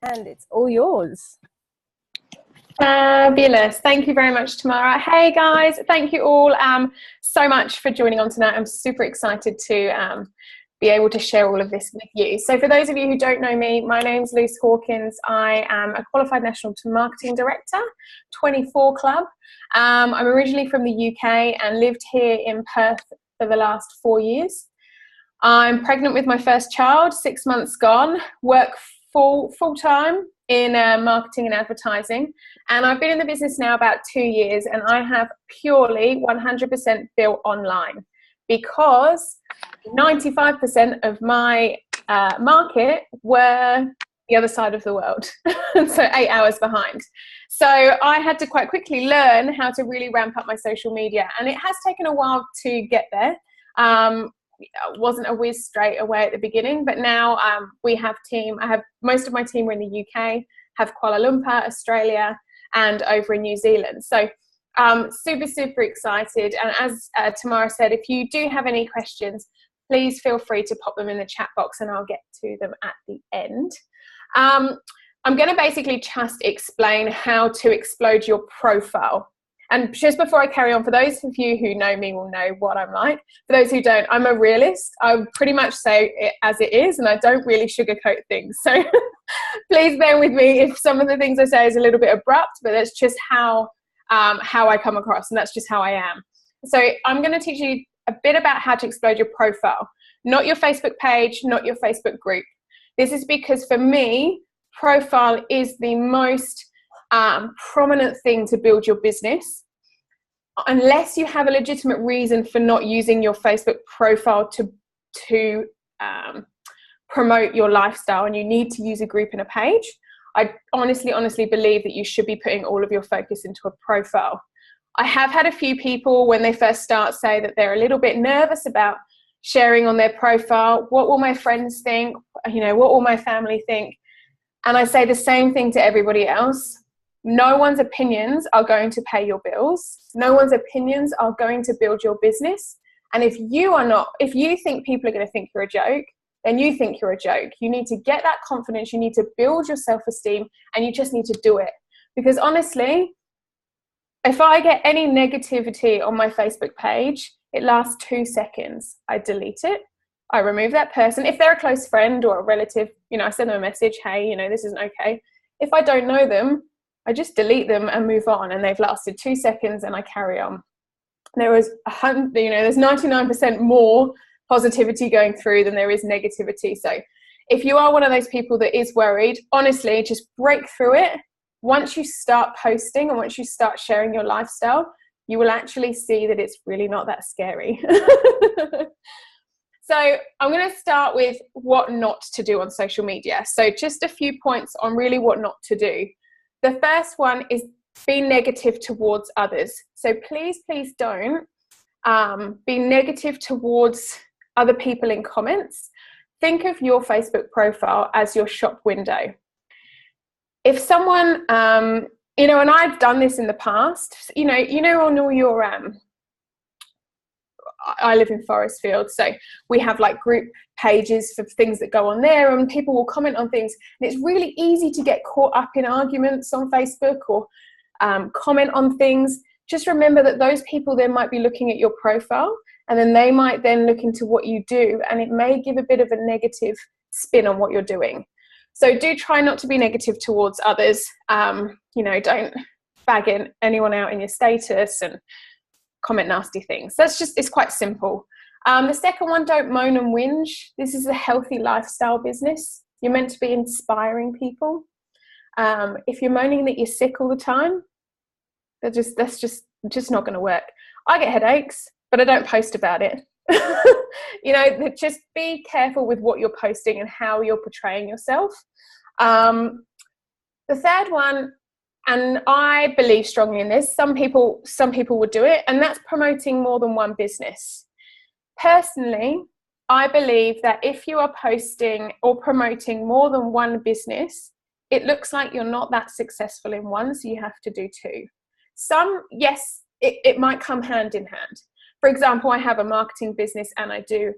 and it's all yours. Fabulous. Thank you very much, Tamara. Hey guys, thank you all so much for joining on tonight. I'm super excited to be able to share all of this with you. So for those of you who don't know me, my name's Luce Hawkins. I am a qualified national marketing director, 24 Club. I'm originally from the UK and lived here in Perth for the last 4 years. I'm pregnant with my first child, 6 months gone, work full-time in marketing and advertising, and I've been in the business now about 2 years, and I have purely 100% built online because 95% of my market were the other side of the world, so 8 hours behind. So I had to quite quickly learn how to really ramp up my social media, and it has taken a while to get there. Wasn't a whiz straight away at the beginning, but now we have team. I have most of my team are in the UK, have Kuala Lumpur, Australia, and over in New Zealand. So super excited. And as Tamara said, if you do have any questions, please feel free to pop them in the chat box and I'll get to them at the end. I'm going to basically just explain how to explode your profile. And just before I carry on, for those of you who know me will know what I'm like. For those who don't, I'm a realist. I would pretty much say it as it is, and I don't really sugarcoat things. So please bear with me if some of the things I say is a little bit abrupt, but that's just how I come across, and that's just how I am. So I'm going to teach you a bit about how to explode your profile, not your Facebook page, not your Facebook group. This is because for me, profile is the most prominent thing to build your business. Unless you have a legitimate reason for not using your Facebook profile to promote your lifestyle and you need to use a group and a page, I honestly believe that you should be putting all of your focus into a profile. I have had a few people when they first start say that they're a little bit nervous about sharing on their profile. What will my friends think? You know, what will my family think? And I say the same thing to everybody else. No one's opinions are going to pay your bills. No one's opinions are going to build your business. And if you think people are going to think you're a joke, then you think you're a joke. You need to get that confidence. You need to build your self-esteem, and you just need to do it. Because honestly, if I get any negativity on my Facebook page, it lasts 2 seconds. I delete it. I remove that person. If they're a close friend or a relative, you know, I send them a message, hey, you know, this isn't okay. If I don't know them, I just delete them and move on, and they've lasted 2 seconds and I carry on. There's 99% more positivity going through than there is negativity. So if you are one of those people that is worried, honestly, just break through it. Once you start posting and once you start sharing your lifestyle, you will actually see that it's really not that scary. So I'm going to start with what not to do on social media. So just a few points on really what not to do. The first one is be negative towards others. So please don't be negative towards other people in comments. Think of your Facebook profile as your shop window. If someone, you know, and I've done this in the past, you know, on all your, I live in Forestfield, so we have like group pages for things that go on there, and people will comment on things, and it's really easy to get caught up in arguments on Facebook or comment on things. Just remember that those people then might be looking at your profile, and then they might then look into what you do, and it may give a bit of a negative spin on what you're doing. So do try not to be negative towards others. You know, don't bag anyone out in your status and comment nasty things. It's quite simple. The second one, don't moan and whinge. This is a healthy lifestyle business. You're meant to be inspiring people. If you're moaning that you're sick all the time, that's just not going to work. I get headaches, but I don't post about it. You know, just be careful with what you're posting and how you're portraying yourself. The third one, and I believe strongly in this, some people would do it, and that's promoting more than one business. Personally, I believe that if you are posting or promoting more than one business, it looks like you're not that successful in one, so you have to do two. Yes, it might come hand in hand. For example, I have a marketing business and I do,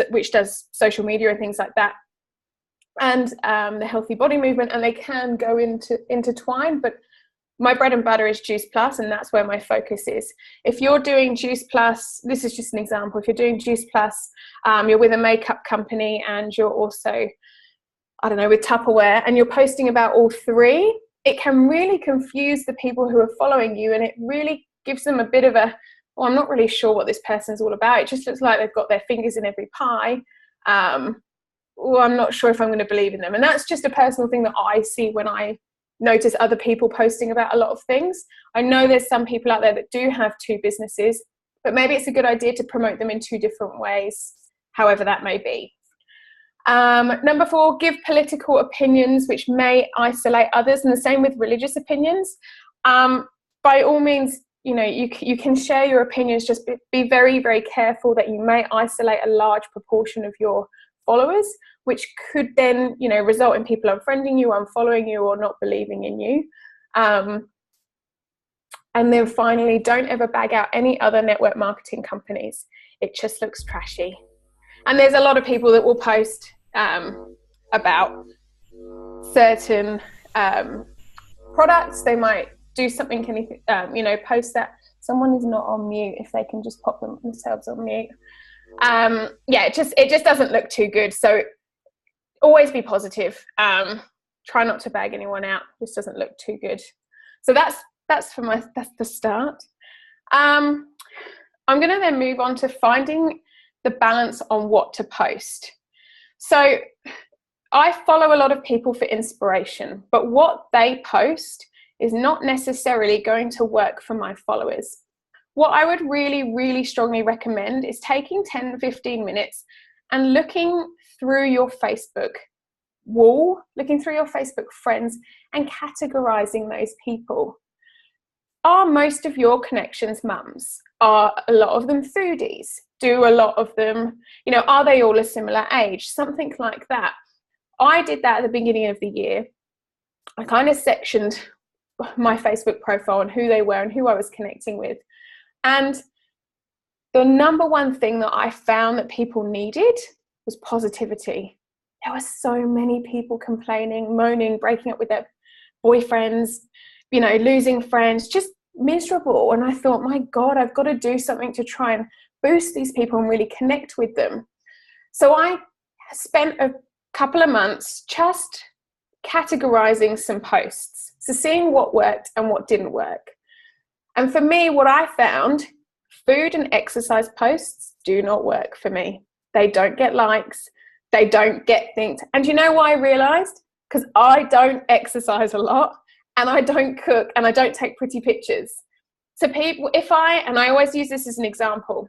which does social media and things like that. and the healthy body movement, and they can go intertwine, but my bread and butter is Juice Plus, and that's where my focus is. If you're doing Juice Plus, this is just an example, if you're doing Juice Plus, you're with a makeup company and you're also, I don't know, with Tupperware, and you're posting about all three, it can really confuse the people who are following you, and it really gives them a bit of a, well, I'm not really sure what this person's all about. It just looks like they've got their fingers in every pie. Well, I'm not sure if I'm going to believe in them. And that's just a personal thing that I see when I notice other people posting about a lot of things. I know there's some people out there that do have two businesses, but maybe it's a good idea to promote them in two different ways, however that may be. Number 4, give political opinions which may isolate others, and the same with religious opinions. By all means, you know, you can share your opinions, just be very, very careful that you may isolate a large proportion of your followers, which could then, you know, result in people unfriending you, unfollowing you, or not believing in you. And then finally, don't ever bag out any other network marketing companies. It just looks trashy. And there's a lot of people that will post about certain products. They might do something, you know, post that. Someone is not on mute. If they can just pop themselves on mute. Yeah, it just doesn't look too good. So always be positive. Try not to bag anyone out. This doesn't look too good. So that's the start. I'm going to then move on to finding the balance on what to post. So I follow a lot of people for inspiration, but what they post is not necessarily going to work for my followers. What I would really, really strongly recommend is taking 10, 15 minutes and looking through your Facebook wall, looking through your Facebook friends and categorizing those people. Are most of your connections mums? Are a lot of them foodies? Do a lot of them, you know, are they all a similar age? Something like that. I did that at the beginning of the year. I kind of sectioned my Facebook profile and who they were and who I was connecting with. And the number one thing that I found that people needed was positivity. There were so many people complaining, moaning, breaking up with their boyfriends, you know, losing friends, just miserable. And I thought, my God, I've got to do something to try and boost these people and really connect with them. So I spent a couple of months just categorizing some posts, so seeing what worked and what didn't work. And for me, what I found, food and exercise posts do not work for me. They don't get likes. They don't get things. And you know why I realized? Because I don't exercise a lot, and I don't cook, and I don't take pretty pictures. So people, and I always use this as an example,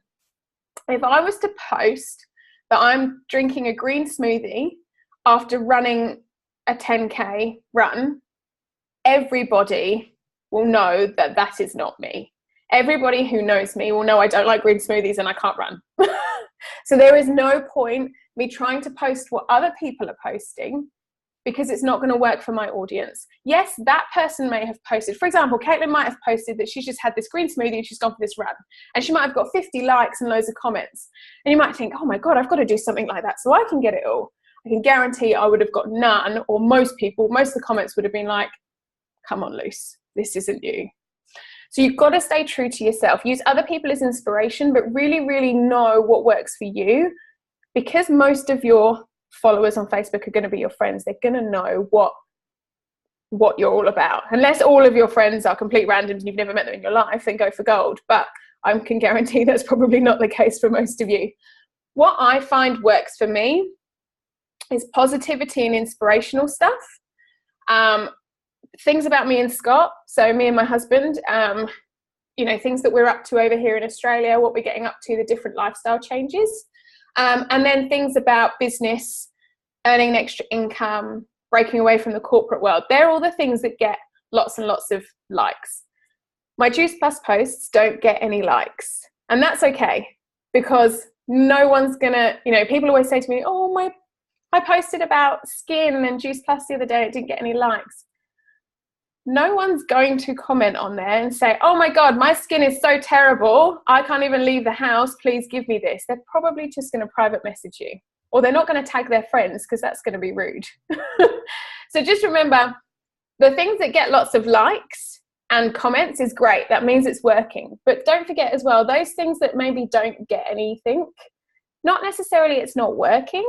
if I was to post that I'm drinking a green smoothie after running a 10K run, everybody will know that that is not me. Everybody who knows me will know I don't like green smoothies and I can't run. So there is no point me trying to post what other people are posting, because it's not going to work for my audience. Yes, that person may have posted, for example, Caitlin might have posted that she's just had this green smoothie and she's gone for this run, and she might have got 50 likes and loads of comments. And you might think, oh my God, I've got to do something like that so I can get it all. I can guarantee I would have got none, or most of the comments would have been like, come on, Luce, this isn't you. So you've got to stay true to yourself. Use other people as inspiration, but really, really know what works for you, because most of your followers on Facebook are going to be your friends. They're going to know what you're all about. Unless all of your friends are complete randoms and you've never met them in your life, then go for gold. But I can guarantee that's probably not the case for most of you. What I find works for me is positivity and inspirational stuff. Things about me and Scott, so me and my husband, you know, things that we're up to over here in Australia, what we're getting up to, the different lifestyle changes. And then things about business, earning an extra income, breaking away from the corporate world. They're all the things that get lots and lots of likes. My Juice Plus posts don't get any likes. And that's okay, because no one's gonna, you know, people always say to me, oh, I posted about skin and Juice Plus the other day, it didn't get any likes. No one's going to comment on there and say, oh my God, my skin is so terrible, I can't even leave the house, please give me this. They're probably just going to private message you. or they're not going to tag their friends because that's going to be rude. So just remember, the things that get lots of likes and comments is great. That means it's working. But don't forget as well, those things that maybe don't get anything, not necessarily it's not working.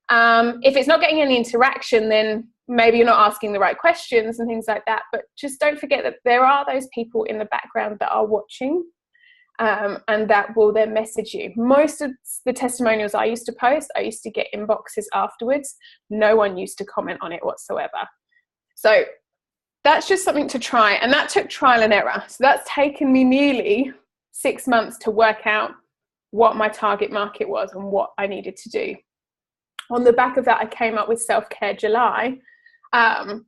If it's not getting any interaction, then maybe you're not asking the right questions and things like that. But just don't forget that there are those people in the background that are watching, and that will then message you. Most of the testimonials I used to post, I used to get inboxes afterwards. No one used to comment on it whatsoever. So that's just something to try. And that took trial and error. So that's taken me nearly 6 months to work out what my target market was and what I needed to do. On the back of that, I came up with Self-Care July, it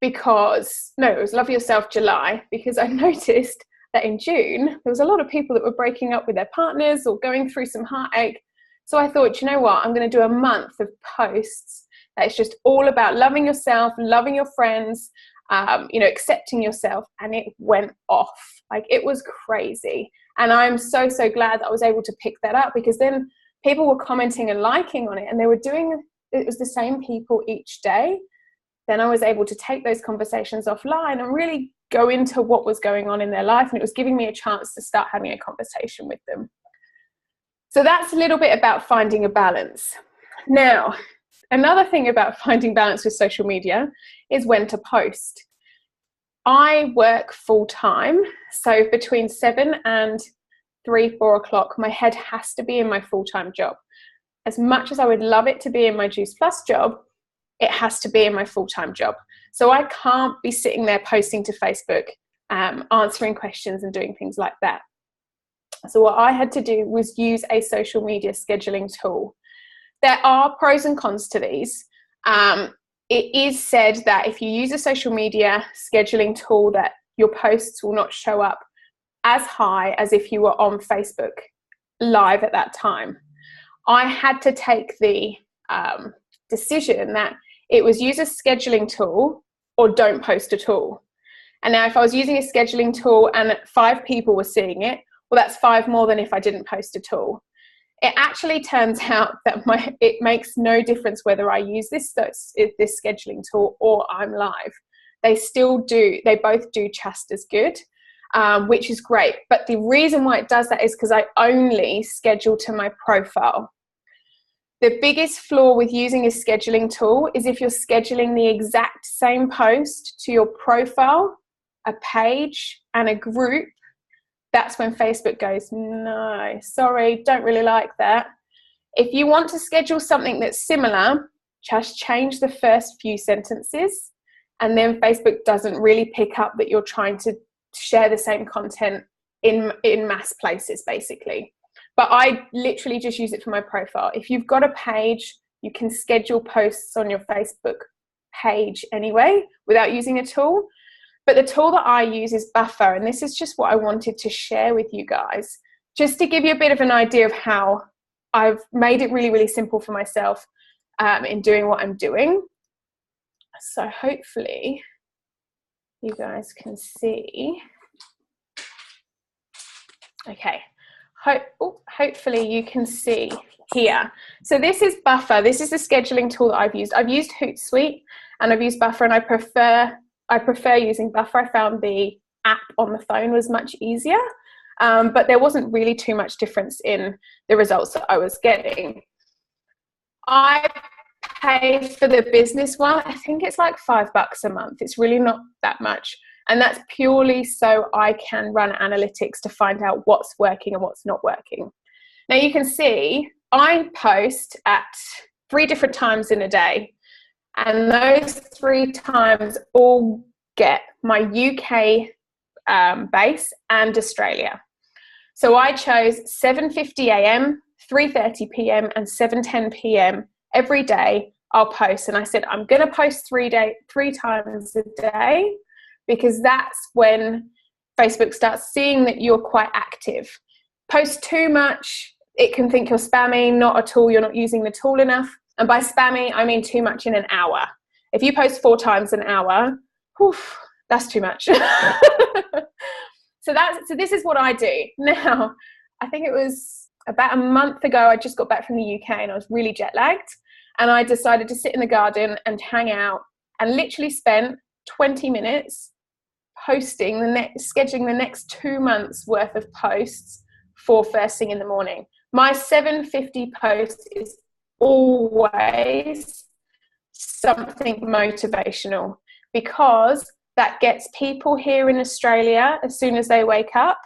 was Love Yourself July, because I noticed that in June, there was a lot of people that were breaking up with their partners or going through some heartache. So I thought, you know what, I'm going to do a month of posts that is just all about loving yourself, loving your friends, accepting yourself. And it went off. Like, it was crazy. And I'm so, so glad that I was able to pick that up, because then people were commenting and liking on it, and it was the same people each day. Then I was able to take those conversations offline and really go into what was going on in their life. And it was giving me a chance to start having a conversation with them. So that's a little bit about finding a balance. Now, another thing about finding balance with social media is when to post. I work full time, so between 7 and 3, 4 o'clock, my head has to be in my full-time job. As much as I would love it to be in my Juice Plus job, it has to be in my full-time job. So I can't be sitting there posting to Facebook, answering questions and doing things like that. So what I had to do was use a social media scheduling tool. There are pros and cons to these. It is said that if you use a social media scheduling tool, that your posts will not show up as high as if you were on Facebook live at that time. I had to take the decision that it was use a scheduling tool or don't post at all. And now if I was using a scheduling tool and 5 people were seeing it, well, that's 5 more than if I didn't post at all. It actually turns out that it makes no difference whether I use this scheduling tool or I'm live. They both do just as good, which is great. But the reason why it does that is because I only schedule to my profile. The biggest flaw with using a scheduling tool is if you're scheduling the exact same post to your profile, a page, and a group, that's when Facebook goes, no, sorry, don't really like that. If you want to schedule something that's similar, just change the first few sentences, and then Facebook doesn't really pick up that you're trying to share the same content in mass places, basically. But I literally just use it for my profile. If you've got a page, you can schedule posts on your Facebook page anyway without using a tool. But the tool that I use is Buffer, and this is just what I wanted to share with you guys, just to give you a bit of an idea of how I've made it really, really simple for myself in doing what I'm doing. So hopefully you guys can see. Okay. Hopefully you can see here. So this is Buffer. This is the scheduling tool that I've used. I've used Hootsuite and I've used Buffer, and I prefer using Buffer. I found the app on the phone was much easier, but there wasn't really too much difference in the results that I was getting. I pay for the business one. I think it's like $5 a month. It's really not that much. And that's purely so I can run analytics to find out what's working and what's not working. Now you can see I post at 3 different times in a day. And those 3 times all get my UK base and Australia. So I chose 7:50 a.m., 3:30 p.m. and 7:10 p.m. every day I'll post. And I said, I'm going to post 3 times a day, because that's when Facebook starts seeing that you're quite active. Post too much, it can think you're spammy, not at all, you're not using the tool enough. And by spammy, I mean too much in an hour. If you post 4 times an hour, that's too much. So this is what I do. Now, I think it was about a month ago, I just got back from the UK and I was really jet lagged. And I decided to sit in the garden and hang out, and literally spent 20 minutes posting scheduling the next 2 months worth of posts for first thing in the morning. My 7:50 post is always something motivational, because that gets people here in Australia as soon as they wake up.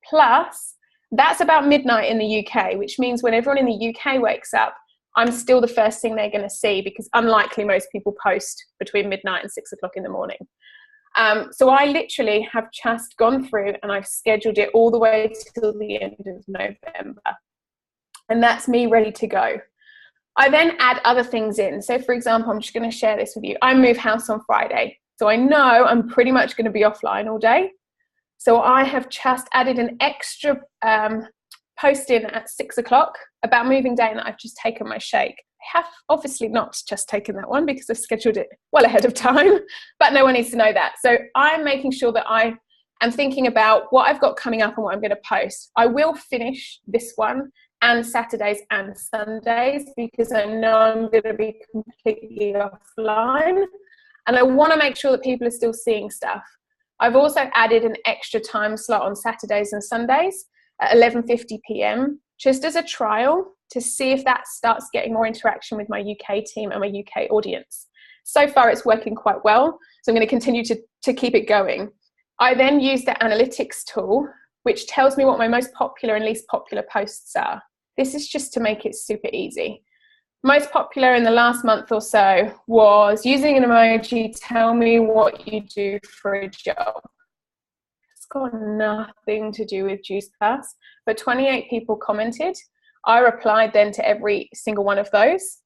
Plus, that's about midnight in the UK, which means when everyone in the UK wakes up, I'm still the first thing they're going to see, because unlikely most people post between midnight and 6 o'clock in the morning. So I literally have just gone through and I've scheduled it all the way till the end of November. And that's me ready to go. I then add other things in. So for example, I'm just going to share this with you. I move house on Friday. So I know I'm pretty much going to be offline all day. So I have just added an extra post in at 6 o'clock about moving day, and that I've just taken my shake. I have obviously not just taken that one because I've scheduled it well ahead of time, but no one needs to know that. So I'm making sure that I am thinking about what I've got coming up and what I'm going to post. I will finish this one and Saturdays and Sundays, because I know I'm going to be completely offline, and I want to make sure that people are still seeing stuff. I've also added an extra time slot on Saturdays and Sundays at 11:50 p.m. just as a trial to see if that starts getting more interaction with my UK team and my UK audience. So far it's working quite well, so I'm going to continue to keep it going. I then use the analytics tool, which tells me what my most popular and least popular posts are. This is just to make it super easy. Most popular in the last month or so was using an emoji, tell me what you do for a job. It's got nothing to do with Juice Plus, but 28 people commented. I replied then to every single one of those,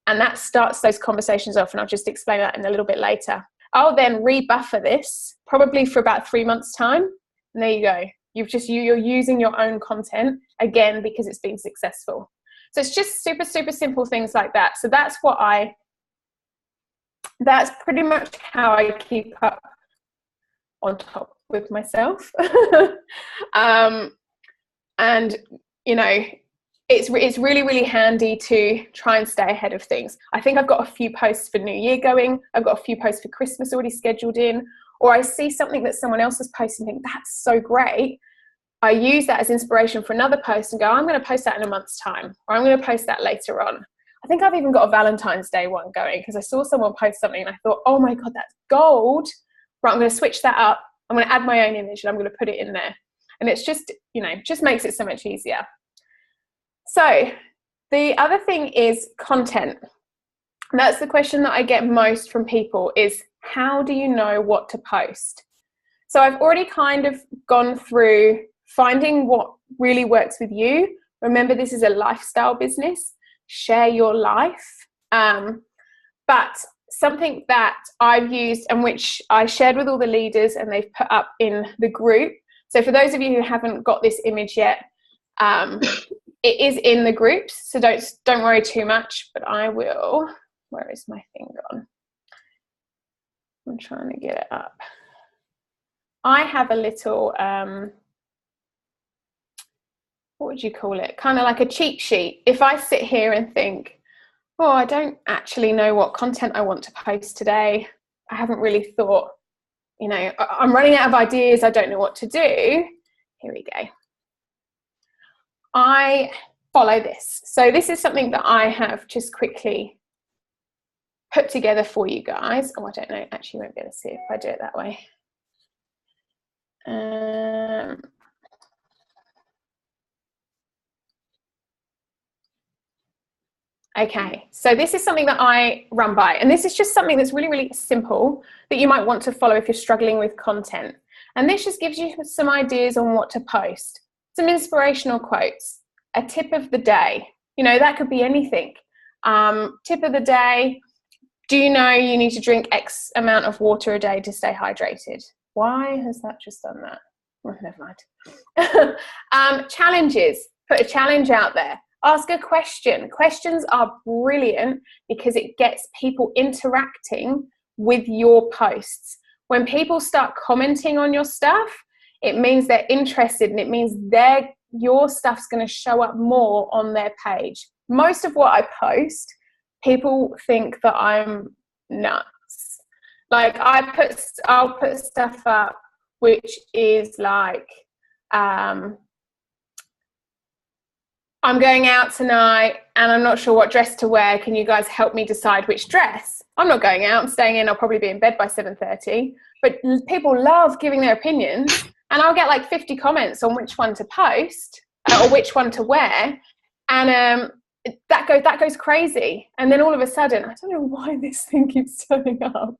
and that starts those conversations off, and I'll just explain that in a little bit later. I'll then rebuffer this probably for about 3 months' time, and there you go. You're using your own content again because it's been successful. So it's just super, super simple things like that. So that's pretty much how I keep up on top with myself. And, you know, it's really, really handy to try and stay ahead of things. I think I've got a few posts for New Year going. I've got a few posts for Christmas already scheduled in, or I see something that someone else has posted and think, that's so great. I use that as inspiration for another post and go, I'm going to post that in a month's time, or I'm going to post that later on. I think I've even got a Valentine's Day one going because I saw someone post something and I thought, oh my God, that's gold. Right, I'm going to switch that up. I'm going to add my own image and I'm going to put it in there. And it's just, you know, just makes it so much easier. So the other thing is content. That's the question that I get most from people is, how do you know what to post? So I've already kind of gone through finding what really works with you. Remember, this is a lifestyle business. Share your life. But something that I've used and which I shared with all the leaders and they've put up in the group. So for those of you who haven't got this image yet, it is in the groups. So don't worry too much, but I will. Where is my thing gone? I'm trying to get it up. I have a little, what would you call it? Kind of like a cheat sheet. If I sit here and think, oh, I don't actually know what content I want to post today. I haven't really thought, you know, I'm running out of ideas. I don't know what to do. Here we go. I follow this. So this is something that I have just quickly put together for you guys. Oh, I don't know. Actually, you won't be able to see it if I do it that way. Okay, so this is something that I run by, and this is just something that's really, really simple that you might want to follow if you're struggling with content. And this just gives you some ideas on what to post, some inspirational quotes, a tip of the day. You know, that could be anything. Tip of the day, do you know you need to drink X amount of water a day to stay hydrated? Why has that just done that? Oh, never mind. Challenges, put a challenge out there. Ask a question. Questions are brilliant because it gets people interacting with your posts. When people start commenting on your stuff, it means they're interested and it means they're your stuff's going to show up more on their page. Most of what I post, people think that I'm nuts. Like I'll put stuff up which is like, I'm going out tonight and I'm not sure what dress to wear. Can you guys help me decide which dress? I'm not going out. I'm staying in. I'll probably be in bed by 7:30. But people love giving their opinions, and I'll get like 50 comments on which one to post or which one to wear, and that goes crazy. And then all of a sudden, I don't know why this thing keeps turning up.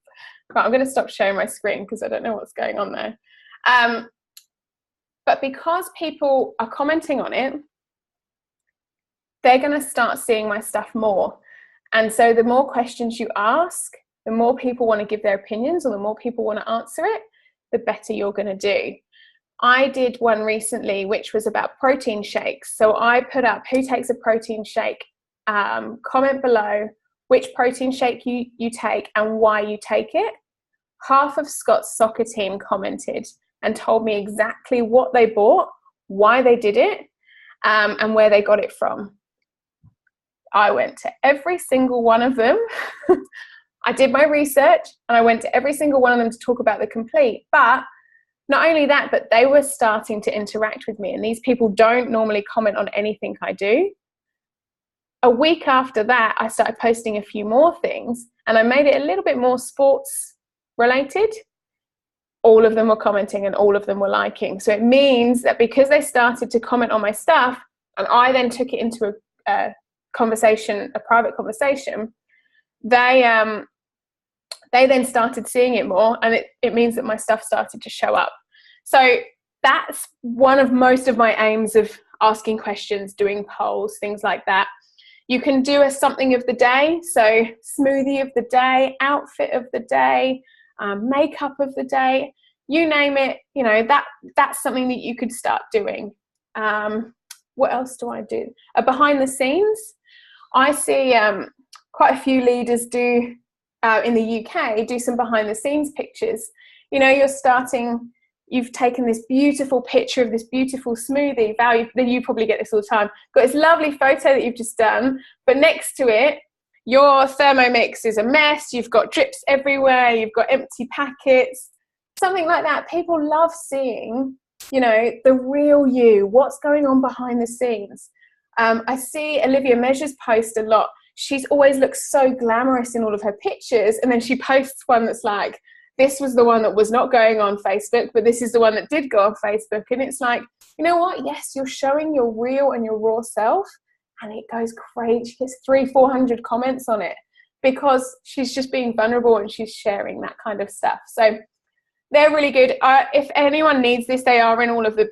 Right, I'm going to stop sharing my screen because I don't know what's going on there. But because people are commenting on it, they're going to start seeing my stuff more. And so the more questions you ask, the more people want to give their opinions, or the more people want to answer it, the better you're going to do. I did one recently which was about protein shakes. So I put up who takes a protein shake, comment below which protein shake you take and why you take it. Half of Scott's soccer team commented and told me exactly what they bought, why they did it, and where they got it from. I went to every single one of them. I did my research and I went to every single one of them to talk about the complete. But not only that, but they were starting to interact with me. And these people don't normally comment on anything I do. A week after that, I started posting a few more things and I made it a little bit more sports related. All of them were commenting and all of them were liking. So it means that because they started to comment on my stuff and I then took it into a conversation, a private conversation, they then started seeing it more, and it means that my stuff started to show up. So that's one of most of my aims of asking questions, doing polls, things like that. You can do a something of the day, so smoothie of the day, outfit of the day, makeup of the day, you name it. You know, that's something that you could start doing. What else do I do? Behind the scenes, I see quite a few leaders do in the UK do some behind the scenes pictures. You know, you've taken this beautiful picture of this beautiful smoothie. Val, you probably get this all the time. Got this lovely photo that you've just done, but next to it, your Thermomix is a mess. You've got drips everywhere. You've got empty packets, something like that. People love seeing, you know, the real you, what's going on behind the scenes. I see Olivia Measures post a lot. She's always looks so glamorous in all of her pictures, and then she posts one that's like, this was the one that was not going on Facebook, but this is the one that did go on Facebook. And it's like, you know what? Yes, you're showing your real and your raw self, and it goes crazy. She gets 300-400 comments on it because she's just being vulnerable and she's sharing that kind of stuff. So they're really good. If anyone needs this, they are in all of the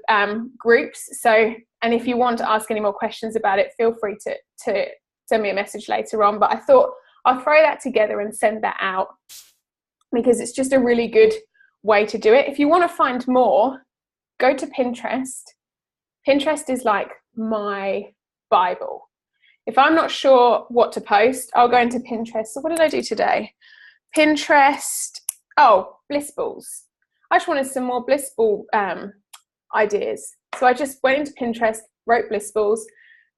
groups. So, and if you want to ask any more questions about it, feel free to send me a message later on. But I thought I'll throw that together and send that out because it's just a really good way to do it. If you want to find more, go to Pinterest. Pinterest is like my Bible. If I'm not sure what to post, I'll go into Pinterest. So what did I do today? Pinterest. Oh, bliss balls. I just wanted some more bliss ball ideas. So I just went into Pinterest, wrote bliss balls,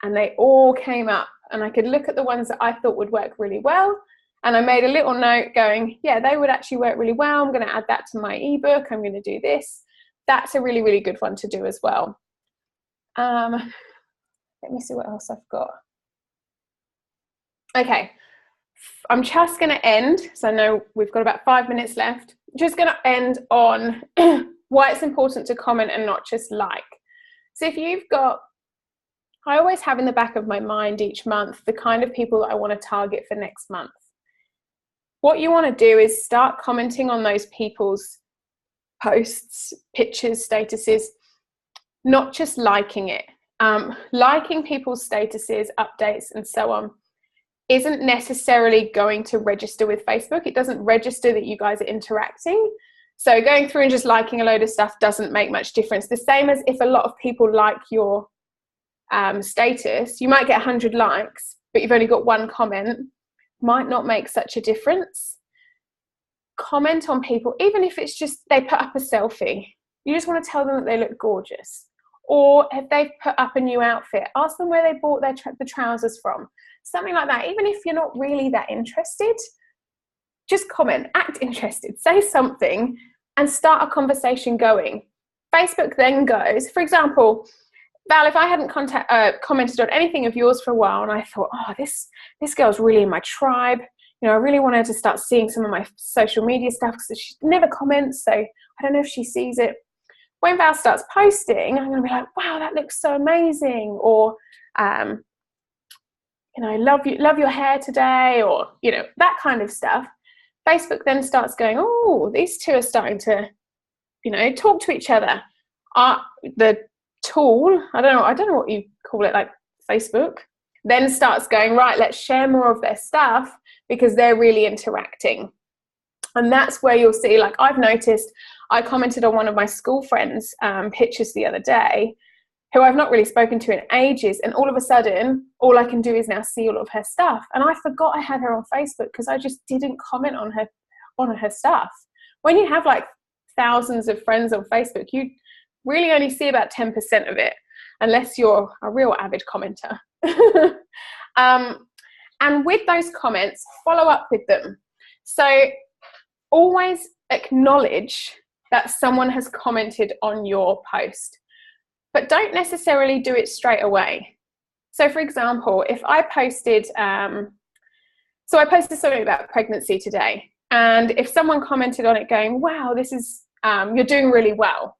and they all came up. And I could look at the ones that I thought would work really well. And I made a little note going, yeah, they would actually work really well. I'm going to add that to my ebook. I'm going to do this. That's a really, really good one to do as well. Let me see what else I've got. Okay. I'm just going to end. So I know we've got about 5 minutes left. Just going to end on why it's important to comment and not just like. So if you've got, I always have in the back of my mind each month the kind of people that I want to target for next month. What you want to do is start commenting on those people's posts, pictures, statuses, not just liking it. Liking people's statuses, updates, and so on isn't necessarily going to register with Facebook. It doesn't register that you guys are interacting. So going through and just liking a load of stuff doesn't make much difference. The same as if a lot of people like your status, you might get 100 likes, but you've only got one comment, might not make such a difference. Comment on people, even if it's just they put up a selfie. You just want to tell them that they look gorgeous. Or if they've put up a new outfit, ask them where they bought the trousers from. Something like that. Even if you're not really that interested, just comment, act interested, say something, and start a conversation going. Facebook then goes, for example, Val, if I hadn't commented on anything of yours for a while, and I thought, oh, this girl's really in my tribe, you know, I really want her to start seeing some of my social media stuff because she never comments, so I don't know if she sees it. When Val starts posting, I'm going to be like, wow, that looks so amazing, or you know, love your hair today, or, you know, that kind of stuff. Facebook then starts going, oh, these two are starting to, you know, talk to each other. The tool, I don't know what you call it, like Facebook, then starts going, right, let's share more of their stuff because they're really interacting. And that's where you'll see, like I've noticed, I commented on one of my school friends' pictures the other day, who I've not really spoken to in ages, and all of a sudden, all I can do is now see all of her stuff. And I forgot I had her on Facebook because I just didn't comment on her stuff. When you have like thousands of friends on Facebook, you really only see about 10% of it, unless you're a real avid commenter. And with those comments, follow up with them. So always acknowledge that someone has commented on your post, but don't necessarily do it straight away. So for example, if I posted, I posted something about pregnancy today, and if someone commented on it going, wow, this is, you're doing really well,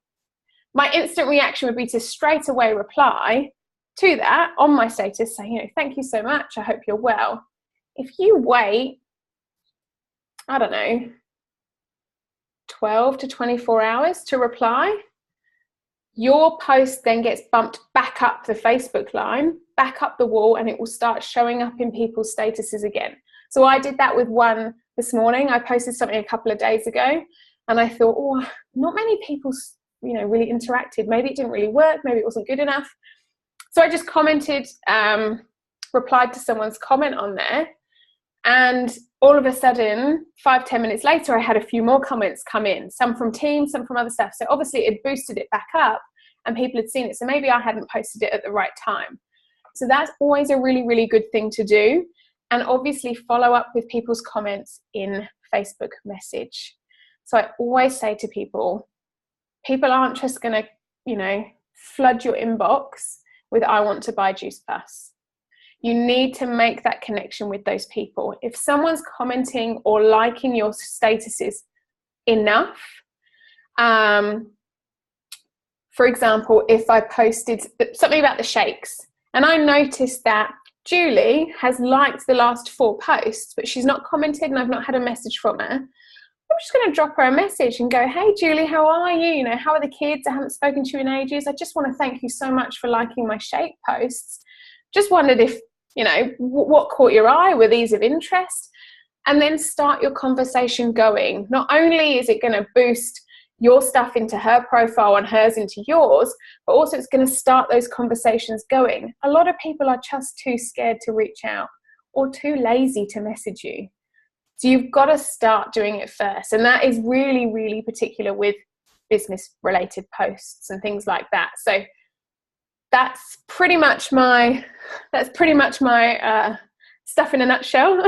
my instant reaction would be to straight away reply to that on my status saying, you know, thank you so much, I hope you're well. If you wait, I don't know, 12 to 24 hours to reply, your post then gets bumped back up the Facebook line, back up the wall, and it will start showing up in people's statuses again. So I did that with one this morning. I posted something a couple of days ago, and I thought, oh, not many people, you know, really interacted. Maybe it didn't really work. Maybe it wasn't good enough. So I just commented, replied to someone's comment on there, and all of a sudden, 5-10 minutes later, I had a few more comments come in, some from teams, some from other stuff. So obviously it boosted it back up and people had seen it. So maybe I hadn't posted it at the right time. So that's always a really, really good thing to do. And obviously follow up with people's comments in Facebook message. So I always say to people aren't just going to, you know, flood your inbox with, I want to buy Juice Plus. You need to make that connection with those people. If someone's commenting or liking your statuses enough, for example, if I posted something about the shakes and I noticed that Julie has liked the last 4 posts, but she's not commented and I've not had a message from her, I'm just going to drop her a message and go, hey, Julie, how are you? You know, how are the kids? I haven't spoken to you in ages. I just want to thank you so much for liking my shake posts. Just wondered if, you know, what caught your eye? Were these of interest? And then start your conversation going. Not only is it going to boost your stuff into her profile and hers into yours, but also it's going to start those conversations going. A lot of people are just too scared to reach out or too lazy to message you. So you've got to start doing it first. And that is really, really particular with business related posts and things like that. So that's pretty much my stuff in a nutshell.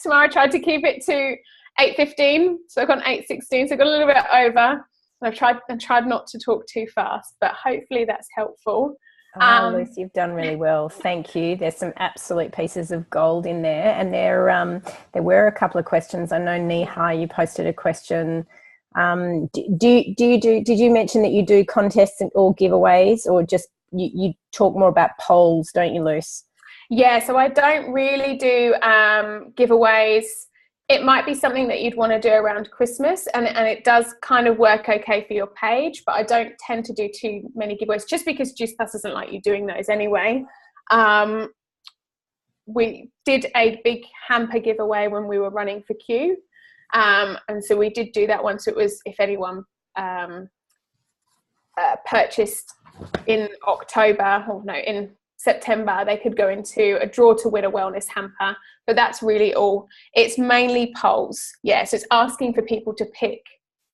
Tomorrow I tried to keep it to 8:15, so I've gone 8:16, so I got a little bit over. And I've tried not to talk too fast, but hopefully that's helpful. Luce, you've done really well. Thank you. There's some absolute pieces of gold in there, and there were a couple of questions. I know Neha, you posted a question. Did you mention that you do contests or giveaways, or just you talk more about polls, don't you, Luce? Yeah, so I don't really do giveaways. It might be something that you'd want to do around Christmas, and it does kind of work okay for your page, but I don't tend to do too many giveaways just because Juice Plus doesn't like you doing those anyway. We did a big hamper giveaway when we were running for Q, and so we did do that once. It was if anyone purchased in in September, they could go into a draw to win a wellness hamper, but that's really all. It's mainly polls. Yeah, so it's asking for people to pick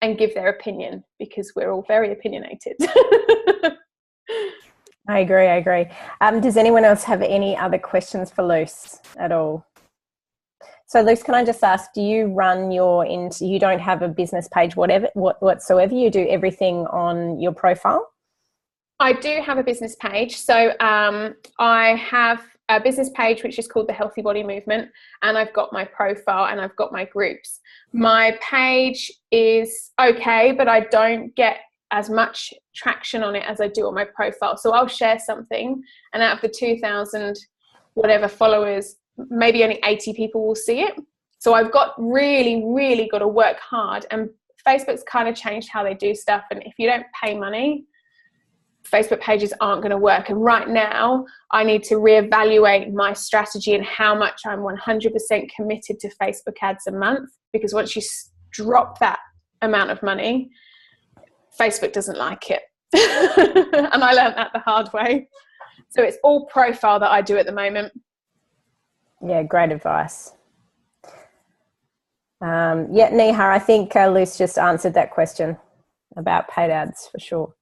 and give their opinion, because we're all very opinionated. I agree. Does anyone else have any other questions for Luce at all? So Luce, can I just ask, do you run you don't have a business page whatsoever, you do everything on your profile? I do have a business page. So I have a business page which is called the Healthy Body Movement, and I've got my profile and I've got my groups. My page is okay, but I don't get as much traction on it as I do on my profile. So I'll share something, and out of the 2,000 whatever followers, maybe only 80 people will see it. So I've got really got to work hard, and Facebook's kind of changed how they do stuff. And if you don't pay money, Facebook pages aren't going to work. And right now I need to reevaluate my strategy and how much I'm 100% committed to Facebook ads a month, because once you drop that amount of money, Facebook doesn't like it. And I learned that the hard way. So it's all profile that I do at the moment. Yeah, great advice. Neha, I think Luce just answered that question about paid ads for sure.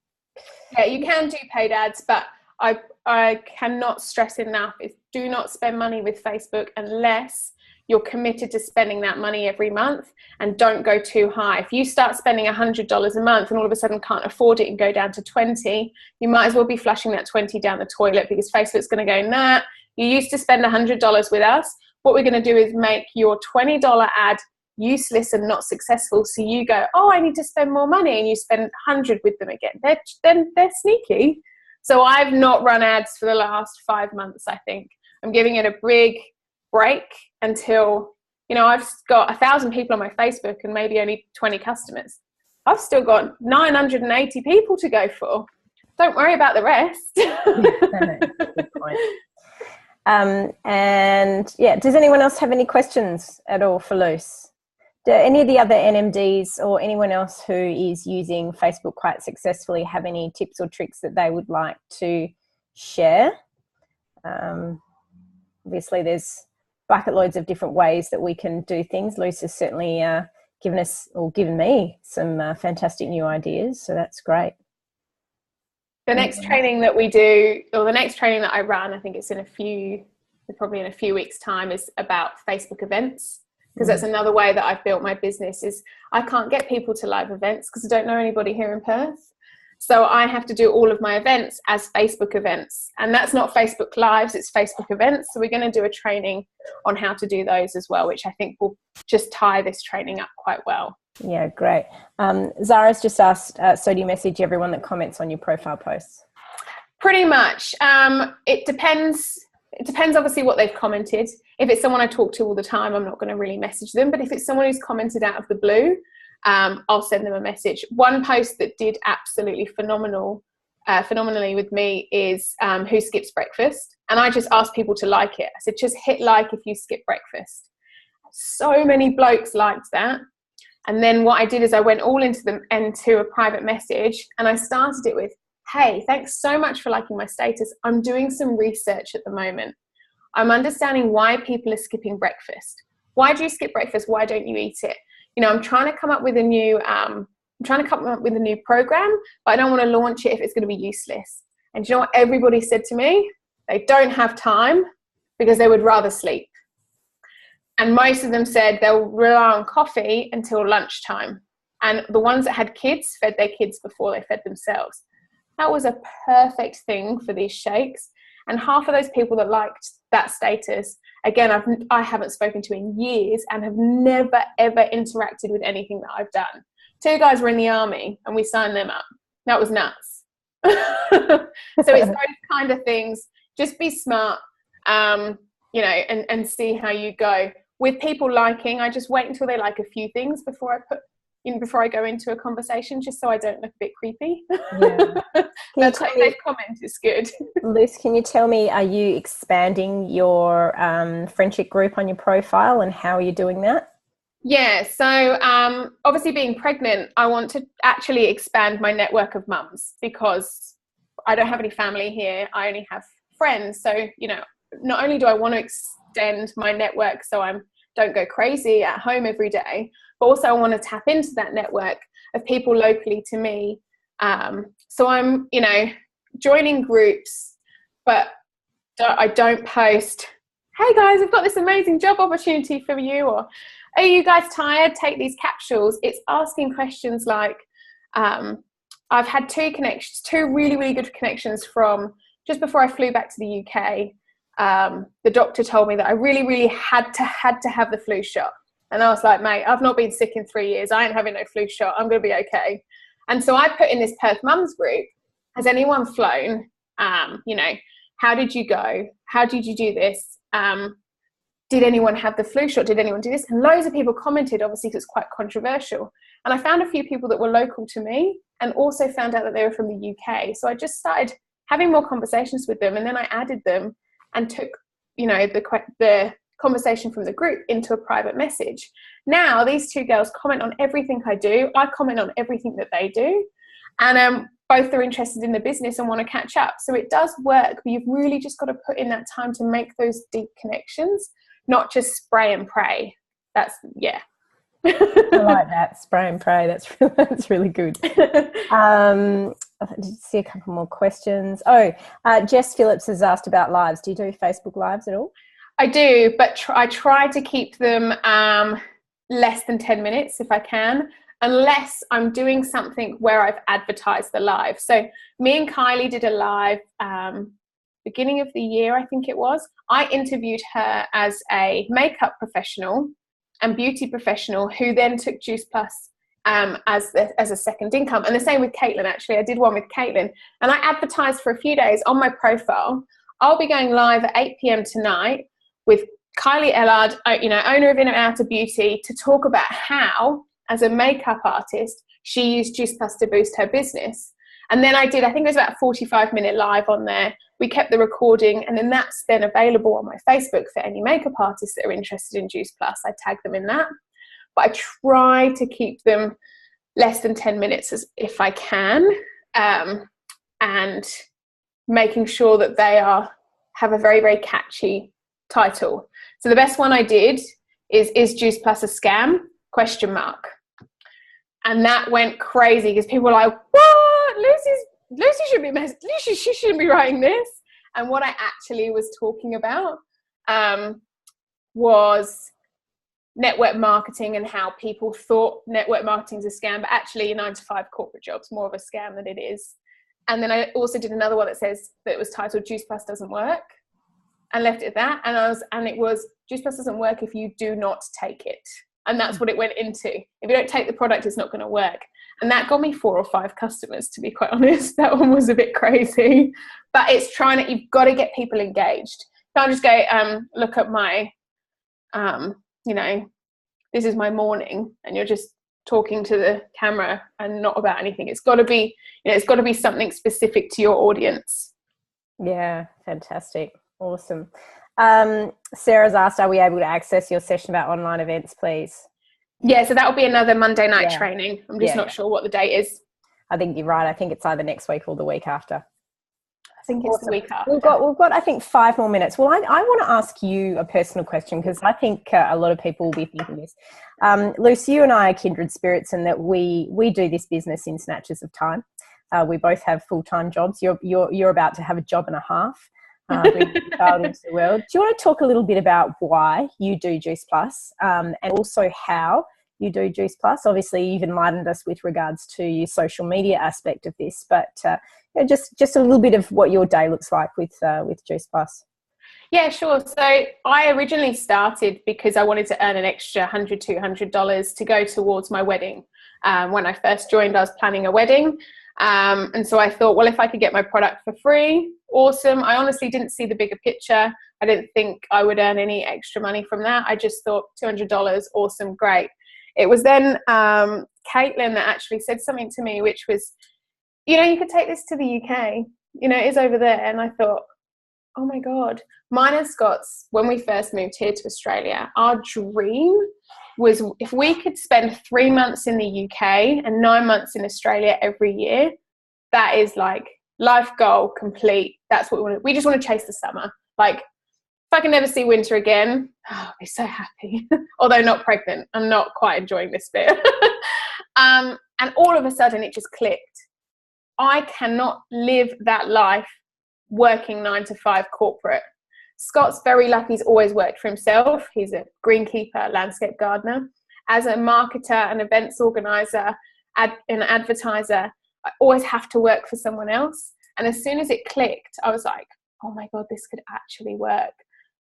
Yeah, you can do paid ads, but I cannot stress enough is do not spend money with Facebook unless you're committed to spending that money every month, and don't go too high. If you start spending $100 a month and all of a sudden can't afford it and go down to 20, you might as well be flushing that 20 down the toilet, because Facebook's going to go, nah, you used to spend $100 with us. What we're going to do is make your $20 ad useless and not successful. So you go, oh, I need to spend more money, and you spend 100 with them again. They're sneaky. So I've not run ads for the last 5 months. I think I'm giving it a big break until, I've got 1,000 people on my Facebook and maybe only 20 customers. I've still got 980 people to go for. Don't worry about the rest. Good point. Does anyone else have any questions at all for Luce? Do any of the other NMDs or anyone else who is using Facebook quite successfully have any tips or tricks that they would like to share? Obviously, there's bucket loads of different ways that we can do things. Luce has certainly given me some fantastic new ideas, so that's great. The next training that we do, or the next training that I run, I think it's probably in a few weeks' time, is about Facebook events. Because that's another way that I've built my business, is I can't get people to live events because I don't know anybody here in Perth. So I have to do all of my events as Facebook events. And that's not Facebook Lives, it's Facebook events. So we're going to do a training on how to do those as well, which I think will just tie this training up quite well. Yeah, great. Zara's just asked, so do you message everyone that comments on your profile posts? Pretty much. It depends. It depends obviously what they've commented. If it's someone I talk to all the time, I'm not going to really message them. But if it's someone who's commented out of the blue, I'll send them a message. One post that did absolutely phenomenally with me is who skips breakfast. And I just asked people to like it. I said, just hit like if you skip breakfast. So many blokes liked that. And then what I did is I went all into a private message, and I started it with, hey, thanks so much for liking my status. I'm doing some research at the moment. I'm understanding why people are skipping breakfast. Why do you skip breakfast? Why don't you eat it? I'm trying to come up with a new program, but I don't want to launch it if it's going to be useless. And do you know what everybody said to me? They don't have time because they would rather sleep. And most of them said they'll rely on coffee until lunchtime. And the ones that had kids fed their kids before they fed themselves. That was a perfect thing for these shakes. And half of those people that liked that status, again, I haven't spoken to in years and have never, ever interacted with anything that I've done. 2 guys were in the army and we signed them up. That was nuts. So it's those kind of things. Just be smart, and see how you go. With people liking, I just wait until they like a few things before I go into a conversation, just so I don't look a bit creepy. Yeah. That's how they comment is good. Luce, can you tell me, are you expanding your friendship group on your profile, and how are you doing that? Yeah, so obviously being pregnant, I want to actually expand my network of mums, because I don't have any family here. I only have friends. So, not only do I want to extend my network so I don't go crazy at home every day, but also I want to tap into that network of people locally to me. So I'm, you know, joining groups, but I don't post, hey guys, I've got this amazing job opportunity for you, or are you guys tired? Take these capsules. It's asking questions like, I've had two really, really good connections from just before I flew back to the UK. The doctor told me that I really, really had to have the flu shot. And I was like, mate, I've not been sick in 3 years. I ain't having no flu shot. I'm going to be okay. And so I put in this Perth Mums group, has anyone flown? You know, how did you go? How did you do this? Did anyone have the flu shot? Did anyone do this? And loads of people commented, obviously, because it's quite controversial. And I found a few people that were local to me and also found out that they were from the UK. So I just started having more conversations with them. And then I added them and took, you know, the conversation from the group into a private message. Now, these two girls comment on everything I do. I comment on everything that they do. And both are interested in the business and want to catch up. So it does work, but you've really just got to put in that time to make those deep connections, not just spray and pray. That's, yeah. I like that, spray and pray. That's really good. I did see a couple more questions. Jess Phillips has asked about lives. Do you do Facebook lives at all? I do, but I try to keep them less than 10 minutes if I can, unless I'm doing something where I've advertised the live. So me and Kylie did a live beginning of the year, I think it was. I interviewed her as a makeup professional and beauty professional who then took Juice Plus as a second income. And the same with Caitlin, actually. I did one with Caitlin. And I advertised for a few days on my profile. I'll be going live at 8 p.m. tonight with Kylie Ellard, you know, owner of In and Out of Beauty, to talk about how, as a makeup artist, she used Juice Plus to boost her business. And then I think it was about a 45-minute live on there. We kept the recording, and then that's then available on my Facebook for any makeup artists that are interested in Juice Plus. I tag them in that. But I try to keep them less than 10 minutes if I can, and making sure that they have a very, very catchy title. So the best one I did is Juice Plus a scam? ? And that went crazy because people were like, what? Lucy she shouldn't be writing this. And what I actually was talking about was network marketing and how people thought network marketing is a scam, but actually a 9-to-5 corporate job's more of a scam than it is. And then I also did another one that was titled Juice Plus Doesn't Work, and left it at that. And it was Juice Plus doesn't work if you do not take it. And that's what it went into. If you don't take the product, it's not going to work. And that got me 4 or 5 customers, to be quite honest. That one was a bit crazy. But it's you've got to get people engaged. You can't just go, look at my, you know, this is my morning, and you're just talking to the camera and not about anything. It's got to be, you know, it's got to be something specific to your audience. Yeah, fantastic. Awesome. Sarah's asked, are we able to access your session about online events, please? Yeah, so that will be another Monday night training. I'm just not sure what the date is. I think you're right. I think it's either next week or the week after. I think it's the week after. We've got I think 5 more minutes. Well, I want to ask you a personal question, because I think a lot of people will be thinking this. Luce, you and I are kindred spirits in that we do this business in snatches of time. We both have full-time jobs. You're about to have a job and a half. Bring your child into the world. Do you want to talk a little bit about why you do Juice Plus, and also how you do Juice Plus? Obviously, you've enlightened us with regards to your social media aspect of this, but you know, just a little bit of what your day looks like with Juice Plus. Yeah, sure. So I originally started because I wanted to earn an extra $100, $200 to go towards my wedding. When I first joined, I was planning a wedding. And so I thought, well, if I could get my product for free, awesome. I honestly didn't see the bigger picture. I didn't think I would earn any extra money from that. I just thought $200, awesome, great. It was then Caitlin that actually said something to me, which was, you know, you could take this to the UK, you know, it is over there. And I thought, oh my God, mine and Scott's, when we first moved here to Australia, our dream was if we could spend 3 months in the UK and 9 months in Australia every year, that is like life goal complete. That's what we want. We just want to chase the summer. Like I can never see winter again, I'll be so happy. Although not pregnant, I'm not quite enjoying this bit. And all of a sudden it just clicked. I cannot live that life working 9 to 5 corporate. Scott's very lucky, he's always worked for himself. He's a greenkeeper, landscape gardener. As a marketer, an events organizer, an advertiser, I always have to work for someone else. And as soon as it clicked, I was like, oh my God, this could actually work.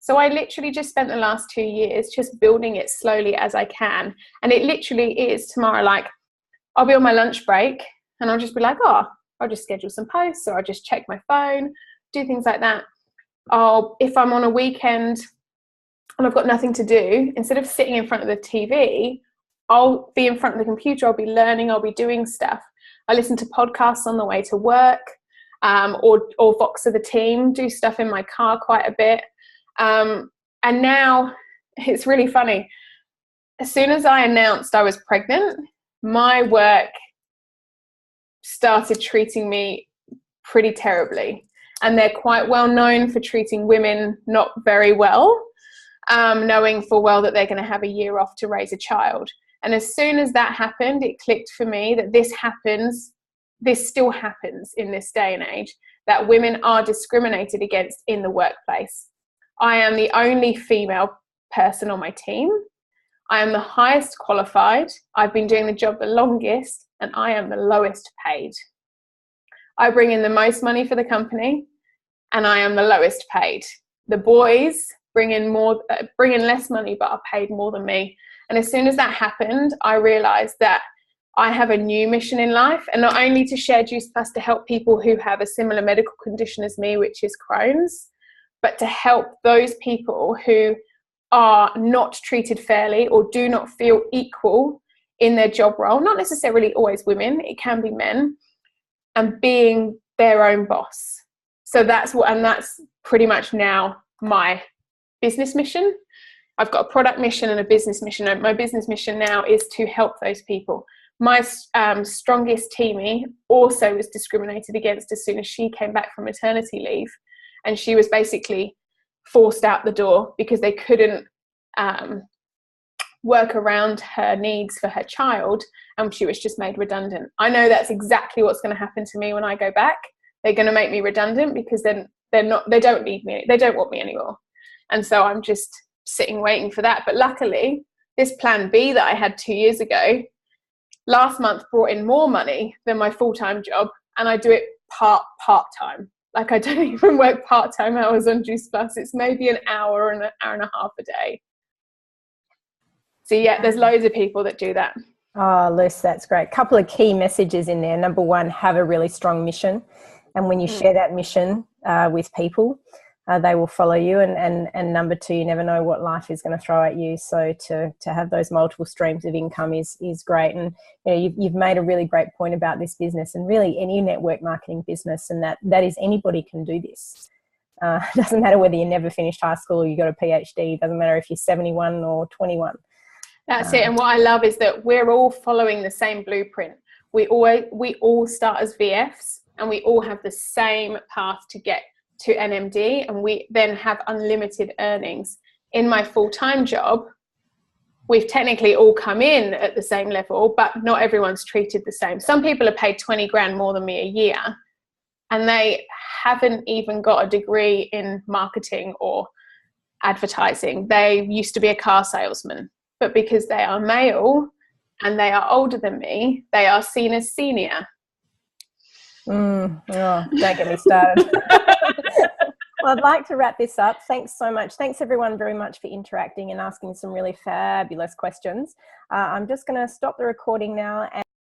So I literally just spent the last 2 years just building it slowly as I can. And it literally is tomorrow, like I'll be on my lunch break and I'll just be like, oh, I'll just schedule some posts, or I'll just check my phone, do things like that. If I'm on a weekend and I've got nothing to do, instead of sitting in front of the TV, I'll be in front of the computer, I'll be learning, I'll be doing stuff. I listen to podcasts on the way to work, or Vox of the team, do stuff in my car quite a bit. And now it's really funny. As soon as I announced I was pregnant, my work started treating me pretty terribly. And they're quite well known for treating women not very well, knowing full well that they're going to have a year off to raise a child. And as soon as that happened, it clicked for me that this still happens in this day and age, that women are discriminated against in the workplace. I am the only female person on my team. I am the highest qualified. I've been doing the job the longest, and I am the lowest paid. I bring in the most money for the company, and I am the lowest paid. The boys bring in less money, but are paid more than me. And as soon as that happened, I realized that I have a new mission in life, and not only to share Juice Plus to help people who have a similar medical condition as me, which is Crohn's, but to help those people who are not treated fairly or do not feel equal in their job role, not necessarily always women, it can be men, and being their own boss. So that's pretty much now my business mission. I've got a product mission and a business mission. My business mission now is to help those people. My strongest teamie also was discriminated against as soon as she came back from maternity leave, and she was basically forced out the door because they couldn't work around her needs for her child, and she was just made redundant. I know that's exactly what's going to happen to me when I go back. They're going to make me redundant because then they don't need me, they don't want me anymore. And so I'm just sitting waiting for that. But luckily, this plan B that I had 2 years ago last month brought in more money than my full-time job, and I do it part-time. Like, I don't even work part-time hours on Juice Plus. It's maybe an hour and a half a day. So yeah, there's loads of people that do that. Oh, Luce, that's great. Couple of key messages in there. Number one, have a really strong mission. And when you share that mission with people, they will follow you. And number two, you never know what life is going to throw at you. So to have those multiple streams of income is great. And you know, you've made a really great point about this business, and really any network marketing business, and that is anybody can do this. It doesn't matter whether you never finished high school or you got a PhD. It doesn't matter if you're 71 or 21. That's it. And what I love is that we're all following the same blueprint. We all start as VFs, and we all have the same path to get to NMD, and we then have unlimited earnings. In my full-time job, we've technically all come in at the same level, but not everyone's treated the same. Some people are paid 20 grand more than me a year, and they haven't even got a degree in marketing or advertising. They used to be a car salesman, but because they are male and they are older than me, they are seen as senior. Oh, don't get me started. Well, I'd like to wrap this up. Thanks so much. Thanks everyone very much for interacting and asking some really fabulous questions. I'm just going to stop the recording now